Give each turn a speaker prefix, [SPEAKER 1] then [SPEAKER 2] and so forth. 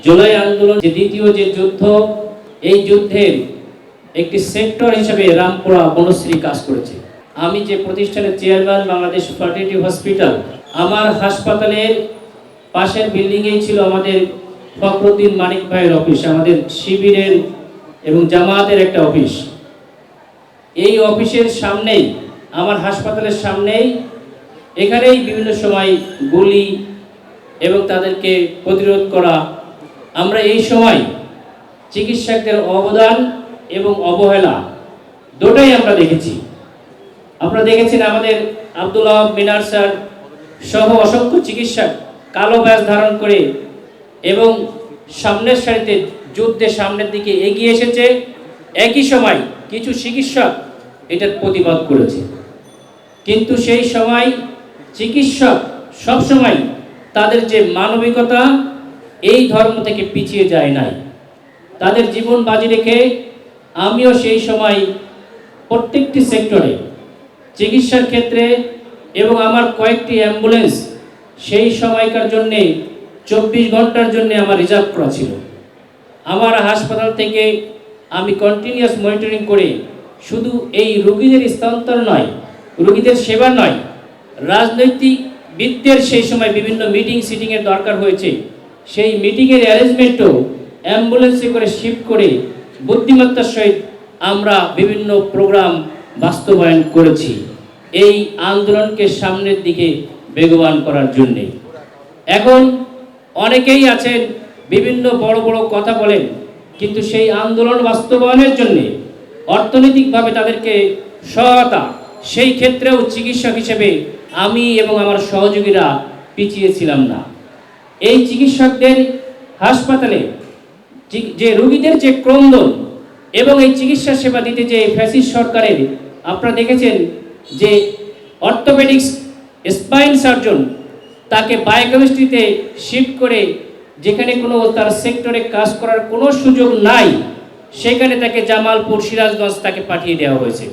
[SPEAKER 1] জুলাই আন্দোলন যে দ্বিতীয় যে যুদ্ধ, এই যুদ্ধের একটি সেক্টর হিসেবে রামপুরা বনশ্রী কাজ করেছে। আমি যে প্রতিষ্ঠানের চেয়ারম্যান বাংলাদেশ ফার্টিলিটি হসপিটাল, আমার হাসপাতালের পাশের বিল্ডিংয়েই ছিল আমাদের ফখরুদ্দিন মানিক ভাইয়ের অফিস, আমাদের শিবিরের এবং জামায়াতের একটা অফিস। এই অফিসের সামনেই, আমার হাসপাতালের সামনেই, এখানেই বিভিন্ন সময় গুলি এবং তাদেরকে প্রতিরোধ করা, আমরা এই সময় চিকিৎসকদের অবদান এবং অবহেলা দুটোই আমরা দেখেছি। আপনারা দেখেছেন আমাদের আব্দুল্লাহ মিনার স্যার সহ অসংখ্য চিকিৎসক কালো ব্যাজ ধারণ করে এবং সামনের সারিতে যুদ্ধে সামনের দিকে এগিয়ে এসেছে। একই সময় কিছু চিকিৎসক এটার প্রতিবাদ করেছে, কিন্তু সেই সময় চিকিৎসক সবসময় তাদের যে মানবিকতা, এই ধর্ম থেকে পিছিয়ে যায় নাই। তাদের জীবন বাজি রেখে আমিও সেই সময় প্রত্যেকটি সেক্টরে চিকিৎসার ক্ষেত্রে এবং আমার কয়েকটি অ্যাম্বুলেন্স সেই সময়কার জন্যে 24 ঘন্টার জন্য আমার রিজার্ভ করা ছিল। আমার হাসপাতাল থেকে আমি কন্টিনিউয়াস মনিটরিং করে শুধু এই রোগীদের স্থানান্তর নয়, রোগীদের সেবা নয়, রাজনৈতিকবিদদের সেই সময় বিভিন্ন সিটিংয়ের দরকার হয়েছে, সেই মিটিংয়ের অ্যারেঞ্জমেন্টও অ্যাম্বুলেন্সে করে শিফট করে বুদ্ধিমত্তার সহিত আমরা বিভিন্ন প্রোগ্রাম বাস্তবায়ন করেছি এই আন্দোলনকে সামনের দিকে বেগবান করার জন্যে। এখন অনেকেই আছেন বিভিন্ন বড় বড় কথা বলেন, কিন্তু সেই আন্দোলন বাস্তবায়নের জন্যে অর্থনৈতিকভাবে তাদেরকে সহায়তা, সেই ক্ষেত্রেও চিকিৎসক হিসেবে আমি এবং আমার সহযোগীরা পিছিয়ে ছিলাম না। এই চিকিৎসকদের হাসপাতালে যে রোগীদের যে ক্রন্দন এবং এই চিকিৎসা সেবা দিতে যে ফ্যাসিস্ট সরকারের, আপনারা দেখেছেন যে অর্থোপেডিক্স স্পাইন সার্জন তাকে বায়োকেমিস্ট্রিতে শিফট করে, যেখানে কোনো তার সেক্টরে কাজ করার কোনো সুযোগ নাই, সেখানে তাকে জামালপুর, সিরাজগঞ্জ তাকে পাঠিয়ে দেওয়া হয়েছে।